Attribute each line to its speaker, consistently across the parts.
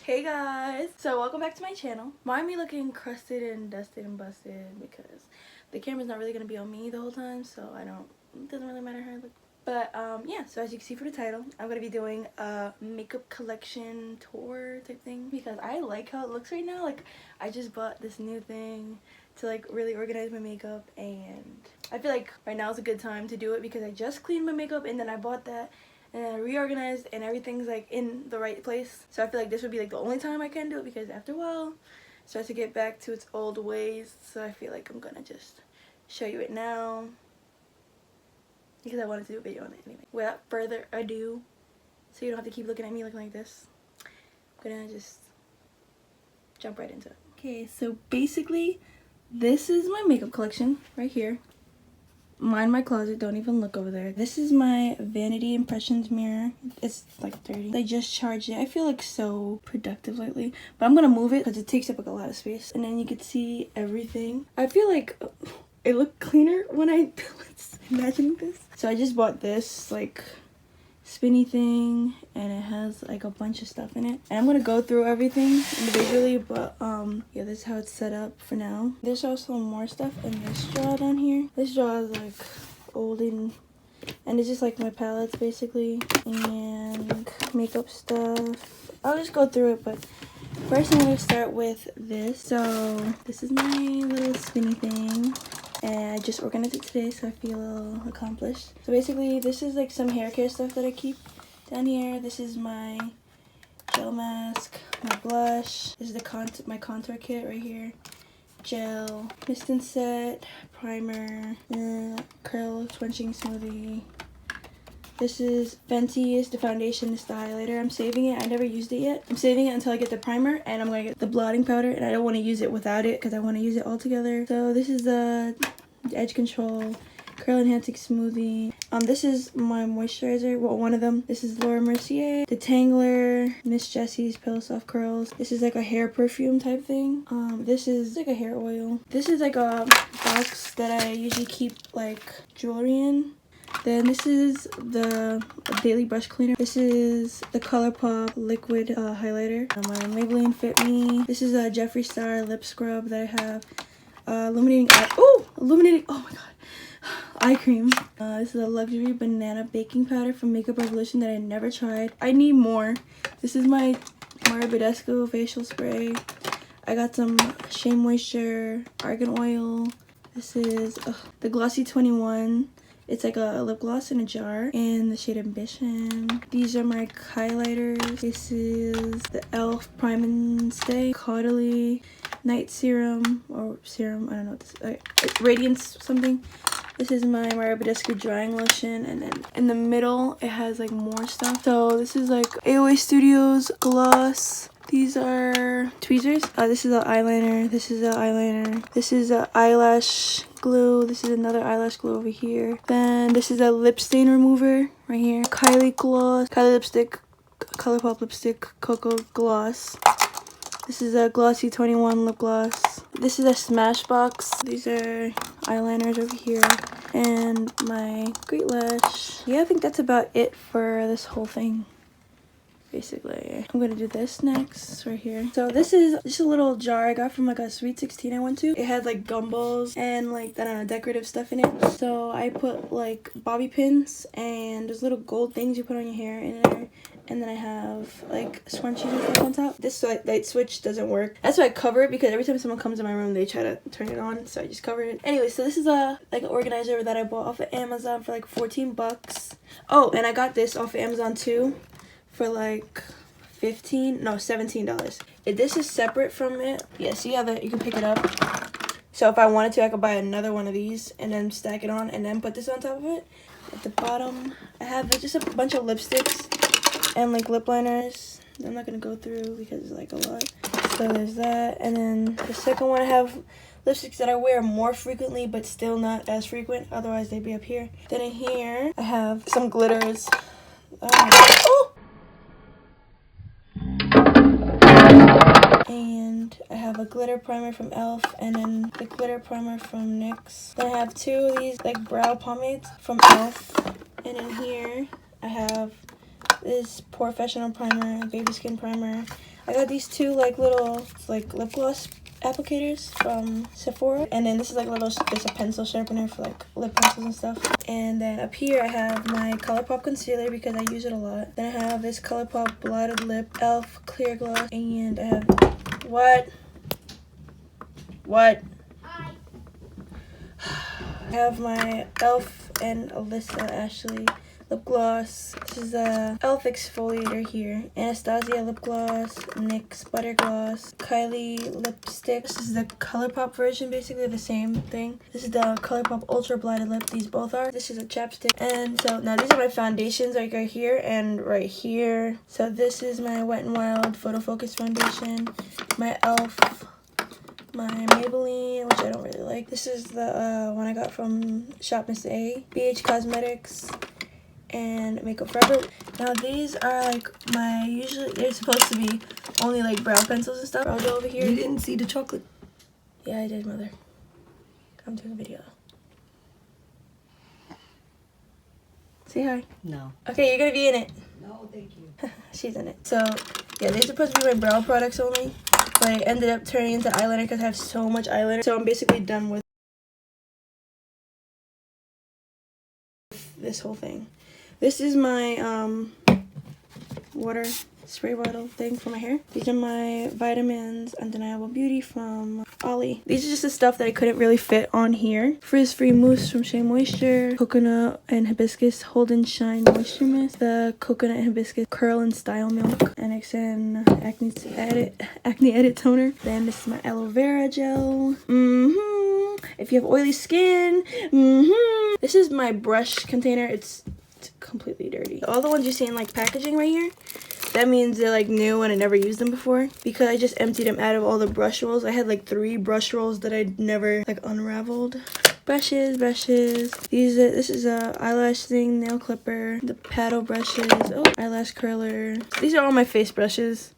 Speaker 1: Hey guys, so welcome back to my channel. Mind me looking crusted and dusted and busted because the camera's not really gonna be on me the whole time, so it doesn't really matter how I look. But yeah, so as you can see from the title, I'm gonna be doing a makeup collection tour type thing because I like how it looks right now. Like, I just bought this new thing to like really organize my makeup, and I feel like right now is a good time to do it because I just cleaned my makeup and then I bought that and I reorganized and everything's like in the right place. So I feel like this would be like the only time I can do it because after a while it starts to get back to its old ways. So I feel like I'm gonna just show you it now because I wanted to do a video on it anyway. Without further ado, so you don't have to keep looking at me looking like this, I'm gonna just jump right into it. Okay, so basically this is my makeup collection right here. Mind my closet, don't even look over there. This is my Vanity Impressions mirror. It's like dirty. I just charged it. I feel like so productive lately, but I'm gonna move it because it takes up like a lot of space, and then you can see everything. I feel like it looked cleaner when I was imagining this. So I just bought this like spinny thing, and it has like a bunch of stuff in it, and I'm gonna go through everything individually, but yeah, this is how it's set up for now. There's also more stuff in this drawer down here. This drawer is like old and it's just like my palettes basically and makeup stuff. I'll just go through it, but first I'm gonna start with this. So this is my little spinny thing, and I just organized it today, so I feel accomplished. So basically this is like some hair care stuff that I keep down here. This is my gel mask, my blush. This is my contour kit right here. Gel, mist and set, primer, curl twinching smoothie. This is Fenty, is the foundation, is the highlighter. I'm saving it. I never used it yet. I'm saving it until I get the primer, and I'm going to get the blotting powder, and I don't want to use it without it because I want to use it all together. So this is the edge control, curl enhancing smoothie. This is my moisturizer, well, one of them. This is Laura Mercier, Detangler, Miss Jessie's Pillow Soft Curls. This is like a hair perfume type thing. This is like a hair oil. This is like a box that I usually keep like jewelry in. Then this is the daily brush cleaner. This is the ColourPop liquid highlighter. My Maybelline Fit Me. This is a Jeffree Star lip scrub that I have. Illuminating oh my god, eye cream. This is a luxury banana baking powder from Makeup Revolution that I never tried. I need more. This is my Mario Badescu facial spray. I got some Shea Moisture argan oil. This is the Glossy 21. It's like a lip gloss in a jar in the shade Ambition. These are my highlighters. This is the e.l.f. Prime and Stay Caudalie Night Serum, or serum, I don't know what this is. Radiance something. This is my Mario Badescu drying lotion, and then in the middle it has like more stuff. So this is like AOA Studios gloss. These are tweezers. This is an eyeliner. This is an eyeliner. This is an eyelash glue. This is another eyelash glue over here. Then this is a lip stain remover right here. Kylie gloss. Kylie lipstick. ColourPop lipstick. Cocoa gloss. This is a Glossy 21 lip gloss. This is a Smashbox. These are eyeliners over here. And my Great Lash. Yeah, I think that's about it for this whole thing. Basically, I'm gonna do this next right here. So this is just a little jar I got from like a Sweet 16 I went to. It had like gumballs and like, I don't know, decorative stuff in it. So I put like bobby pins and there's little gold things you put on your hair in there. And then I have like scrunchies and stuff on top. This light switch doesn't work. That's why I cover it, because every time someone comes in my room they try to turn it on, so I just covered it. Anyway, so this is a like an organizer that I bought off of Amazon for like 14 bucks. Oh, and I got this off of Amazon too for like $17. This is separate from it. Yeah, see how that you can pick it up. So if I wanted to, I could buy another one of these and then stack it on and then put this on top of it. At the bottom, I have just a bunch of lipsticks and like lip liners. I'm not gonna go through because it's like a lot. So there's that, and then the second one, I have lipsticks that I wear more frequently but still not as frequent, otherwise they'd be up here. Then in here I have some glitters. Oh! And I have a glitter primer from e.l.f. and then the glitter primer from NYX. Then I have two of these like brow pomades from e.l.f. And in here I have this Professional primer, baby skin primer. I got these two like little like lip gloss applicators from Sephora, and then this is like a little, it's a pencil sharpener for like lip pencils and stuff. And then up here I have my ColourPop concealer because I use it a lot. Then I have this ColourPop blotted lip elf clear gloss, and I have what I have my elf and Alyssa Ashley lip gloss. This is a elf exfoliator here. Anastasia lip gloss, NYX butter gloss, Kylie lipstick. This is the ColourPop version, basically the same thing. This is the ColourPop Ultra Blotted Lip. These both are. This is a chapstick. And so now these are my foundations, like right here and right here. So this is my Wet n Wild Photo Focus foundation, my elf, my Maybelline, which I don't really like. This is the one I got from Shop Miss A, BH Cosmetics, and Makeup Forever. Now these are like my, usually they're supposed to be only like brow pencils and stuff. I'll go over here.
Speaker 2: You didn't see the chocolate?
Speaker 1: Yeah, I did, mother. I'm doing a video. Say hi.
Speaker 2: No.
Speaker 1: Okay, you're gonna be in it.
Speaker 2: No, thank you.
Speaker 1: She's in it. So yeah, they're supposed to be my brow products only, but I ended up turning into eyeliner because I have so much eyeliner. So I'm basically done with this whole thing. This is my water spray bottle thing for my hair. These are my vitamins Undeniable Beauty from Ollie. These are just the stuff that I couldn't really fit on here. Frizz-free mousse from Shea Moisture. Coconut and hibiscus Hold and Shine Moisture Mist. The coconut and hibiscus curl and style milk. NXN acne edit toner. Then this is my aloe vera gel. If you have oily skin. This is my brush container. It's completely dirty. All the ones you see in like packaging right here, that means they're like new and I never used them before, because I just emptied them out of all the brush rolls. I had like 3 brush rolls that I'd never like unraveled. Brushes. This is a eyelash thing, nail clipper, the paddle brushes, eyelash curler. These are all my face brushes.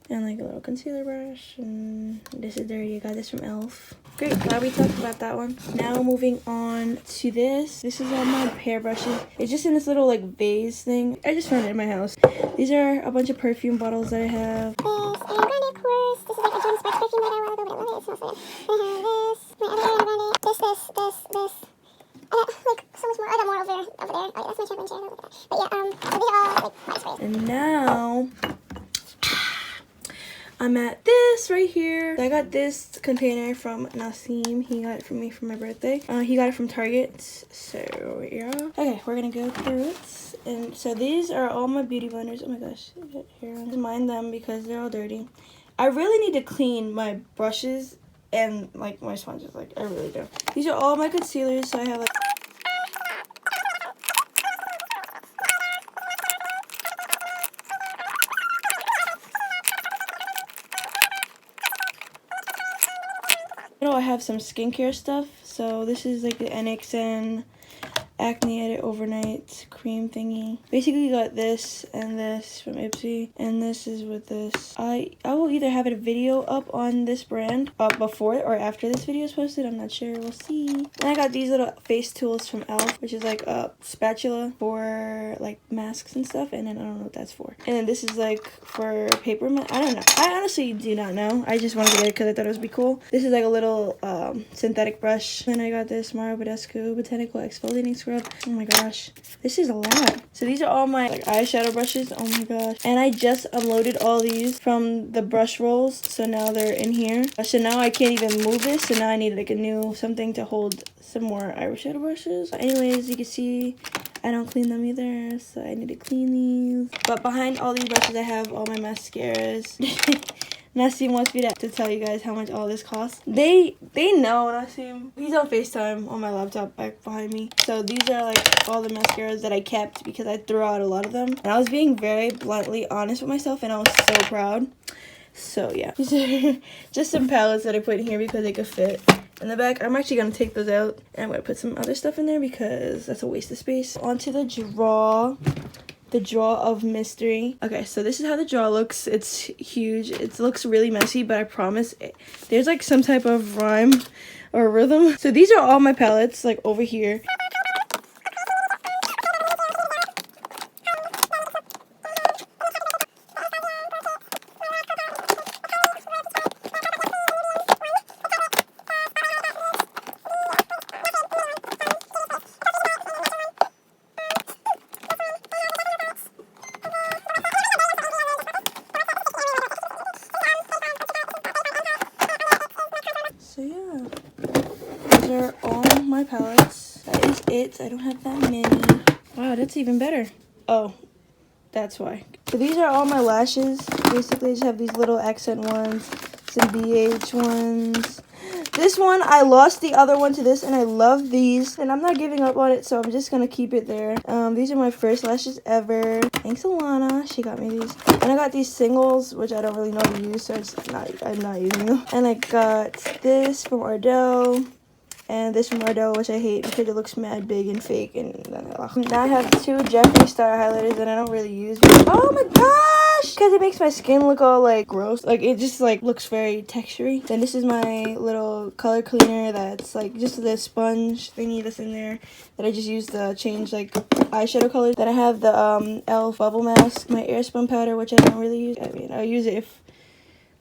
Speaker 1: And like a little concealer brush, and this is dirty. I got this from Elf. Great, glad we talked about that one. Now moving on to this. This is all my hair brushes. It's just in this little like vase thing. I just found it in my house. These are a bunch of perfume bottles that I have.
Speaker 3: This, and Vanity, of course. This is like a Jonas Sparks perfume that I want to go, but I love it. It smells so good. I have this, my other Ariana Grande. This. I got like so much more. I got more over there. Oh yeah, that's my champion chair. But yeah, so these are all like my sprays.
Speaker 1: And now I'm at this right here. I got this container from Nasim. He got it for me for my birthday. He got it from Target. So yeah. Okay, we're gonna go through it. And so these are all my beauty blenders. Oh my gosh. Here, I just mind them because they're all dirty. I really need to clean my brushes and like my sponges. Like I really do. These are all my concealers. So I have like I have some skincare stuff. So this is like the NXN Acne Edit Overnight Cream thingy. Basically got this and this from Ipsy, and this is with this. I will either have a video up on this brand before or after this video is posted. I'm not sure. We'll see. And I got these little face tools from Elf, which is like a spatula for like masks and stuff, and then I don't know what that's for. And then this is like for paper. I don't know. I honestly do not know. I just wanted to get it because I thought it would be cool. This is like a little synthetic brush. Then I got this Mario Badescu Botanical Exfoliating Scrub. Oh my gosh, this is a lot. So these are all my like eyeshadow brushes. Oh my gosh. And I just unloaded all these from the brush rolls, so now they're in here. So now I can't even move this, so now I need like a new something to hold some more eyeshadow brushes. Anyways, you can see I don't clean them either, so I need to clean these. But behind all these brushes I have all my mascaras. Nassim wants me to tell you guys how much all this costs. They know, Nassim. He's on FaceTime on my laptop back behind me. So these are like all the mascaras that I kept because I threw out a lot of them. And I was being very bluntly honest with myself, and I was so proud. So yeah, these are just some palettes that I put in here because they could fit in the back. I'm actually going to take those out, and I'm going to put some other stuff in there because that's a waste of space. Onto the drawer. The drawer of mystery. Okay, so this is how the drawer looks. It's huge. It looks really messy, but I promise there's like some type of rhyme or rhythm. So these are all my palettes like over here. are all my palettes. That is it. I don't have that many. Wow, that's even better. Oh, that's why. So these are all my lashes. Basically, I just have these little accent ones, some BH ones. This one, I lost the other one to this, and I love these. And I'm not giving up on it, so I'm just going to keep it there. These are my first lashes ever. Thanks, Alana. She got me these. And I got these singles, which I don't really know how to use, so I'm not using them. And I got this from Ardell. And this from Ardell, which I hate because it looks mad big and fake. And now I have two Jeffree Star highlighters that I don't really use. Oh my gosh! Because it makes my skin look all like gross. Like it just like looks very textury. Then this is my little color cleaner that's like just the sponge thingy that's in there that I just use to change like eyeshadow colors. Then I have the e.l.f. bubble mask, my airspun powder, which I don't really use. I mean, I'll use it if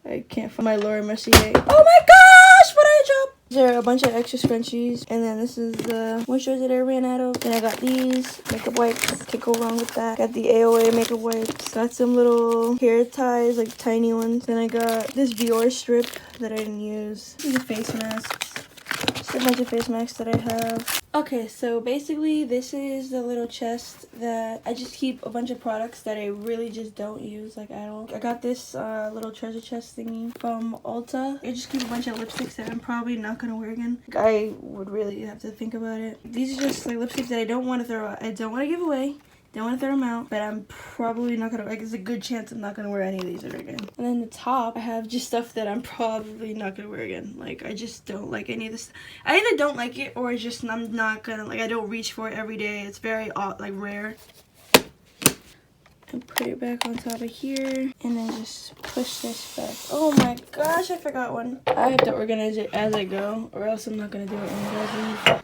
Speaker 1: I can't find my Laura Mercier. Oh my gosh! What did I drop? There are a bunch of extra scrunchies, and then this is the moisturizer that I ran out of. Then I got these makeup wipes. Can't go wrong with that. Got the AOA makeup wipes. Got some little hair ties, like tiny ones. Then I got this Dior strip that I didn't use. These are face masks. Just a bunch of face masks that I have. Okay, so basically this is the little chest that I just keep a bunch of products that I really just don't use like at all. I got this little treasure chest thingy from Ulta. I just keep a bunch of lipsticks that I'm probably not gonna wear again. I would really have to think about it. These are just like lipsticks that I don't want to throw out. I don't want to give away. Don't want to throw them out, but I'm probably not gonna, like, there's a good chance I'm not gonna wear any of these ever again. And then the top, I have just stuff that I'm probably not gonna wear again. Like, I just don't like any of this. I either don't like it or just I'm not gonna, like, I don't reach for it every day. It's very like rare. And put it back on top of here, and then just push this back. Oh my gosh, I forgot one. I have to organize it as I go, or else I'm not gonna do it when you guys leave.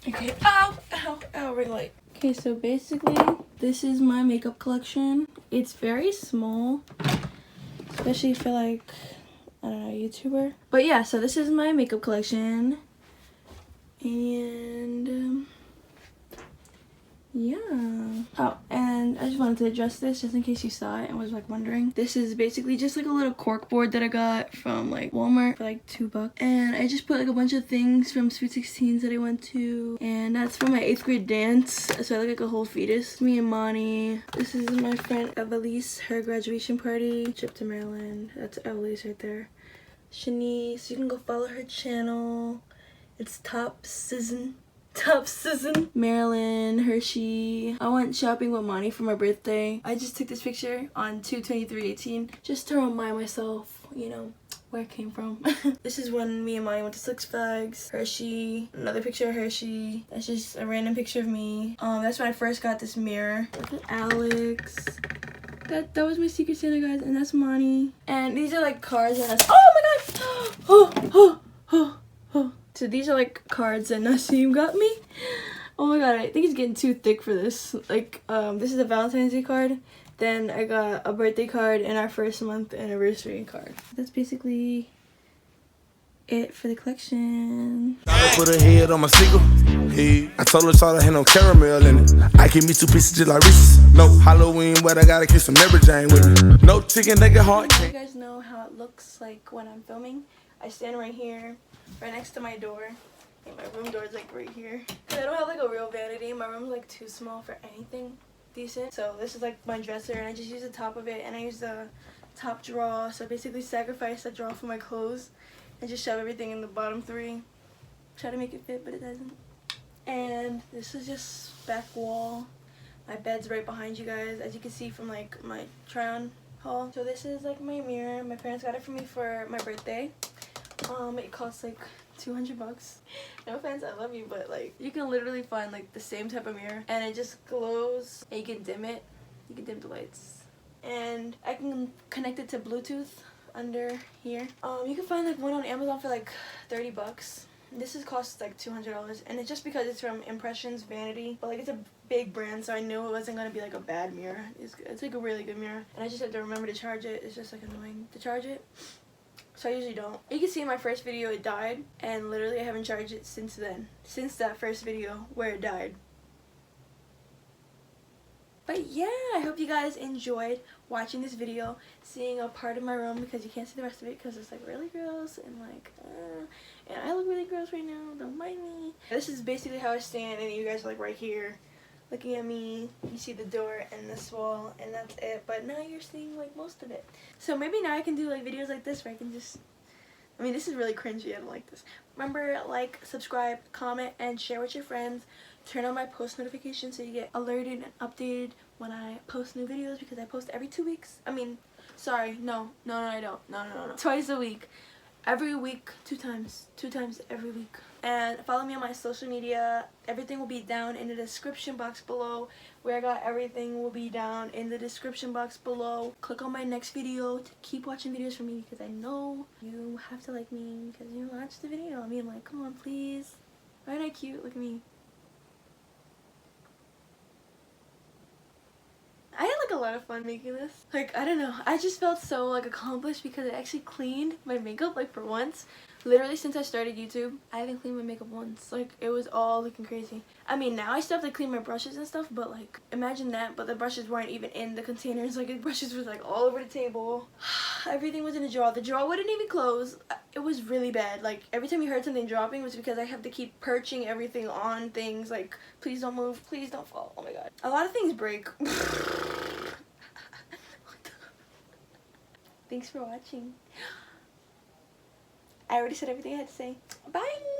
Speaker 1: Okay, ow, ow, ow, ring light. Okay, so basically, this is my makeup collection. It's very small, especially for like, I don't know, YouTuber. But yeah, so this is my makeup collection. And, yeah. Oh, and I just wanted to address this just in case you saw it and was like wondering. This is basically just like a little corkboard that I got from like Walmart for like $2. And I just put like a bunch of things from Sweet 16s that I went to. And that's from my 8th grade dance. So I look like a whole fetus. Me and Monty. This is my friend Evelise, her graduation party. Trip to Maryland. That's Evelise right there. Shanice, you can go follow her channel. It's TOPSZNN. Marilyn, Hershey. I went shopping with Monty for my birthday. I just took this picture on 2/23/18 just to remind myself, you know, where I came from. This is when me and Monty went to Six Flags. Hershey, another picture of Hershey. That's just a random picture of me. That's when I first got this mirror. Look at Alex. That was my Secret Santa, guys, and that's Monty. And these are like cards and that's, oh my god! So these are like cards that Nassim got me. Oh my god, I think it's getting too thick for this. Like, this is a Valentine's Day card. Then I got a birthday card and our first month anniversary card. That's basically it for the collection.
Speaker 4: I put her head on my single. Hey, I told her I had no caramel in it. I give me 2 pieces just like Reese's. No Halloween, but I gotta kiss some Mary Jane with me. No chicken, they get hard.
Speaker 1: You guys know how it looks like when I'm filming. I stand right here, right next to my door. And my room door is like right here. I don't have like a real vanity. My room's like too small for anything decent. So this is like my dresser, and I just use the top of it, and I use the top drawer. So I basically sacrifice the drawer for my clothes and just shove everything in the bottom 3. Try to make it fit, but it doesn't. And this is just back wall. My bed's right behind you guys, as you can see from like my try-on haul. So this is like my mirror. My parents got it for me for my birthday. It costs like $200. No offense, I love you, but like you can literally find like the same type of mirror, and it just glows, and you can dim it. You can dim the lights, and I can connect it to Bluetooth under here. You can find like one on Amazon for like $30. This costs like $200, and it's just because it's from Impressions Vanity, but like it's a big brand, so I knew it wasn't gonna be like a bad mirror. It's like a really good mirror, and I just have to remember to charge it. It's just like annoying to charge it, so I usually don't. You can see in my first video it died, and literally I haven't charged it since then, since that first video where it died. But yeah, I hope you guys enjoyed watching this video, seeing a part of my room, because you can't see the rest of it because it's like really gross and like and I look really gross right now, don't mind me. This is basically how I stand, and you guys are like right here looking at me. You see the door and this wall, and that's it. But now you're seeing like most of it. So maybe now I can do like videos like this where I can just, I mean, this is really cringy, I don't like this. Remember, like, subscribe, comment, and share with your friends. Turn on my post notifications so you get alerted and updated when I post new videos, because I post every 2 weeks. I mean, sorry, no, I don't. No. Twice a week. Every week, 2 times. 2 times every week. And follow me on my social media. Everything will be down in the description box below. Where I got everything will be down in the description box below. Click on my next video to keep watching videos from me, because I know you have to like me because you watched the video. I mean, like, come on, please. Aren't I cute? Look at me. I had like a lot of fun making this. Like, I don't know, I just felt so like accomplished because I actually cleaned my makeup like for once. Literally since I started YouTube, I haven't cleaned my makeup once. Like, it was all looking crazy. I mean, now I still have to clean my brushes and stuff, but like, imagine that, but the brushes weren't even in the containers. Like, the brushes was like all over the table. Everything was in a drawer. The drawer wouldn't even close. It was really bad. Like, every time you heard something dropping, it was because I have to keep perching everything on things. Like, please don't move, please don't fall. Oh my god. A lot of things break. Thanks for watching. I already said everything I had to say. Bye!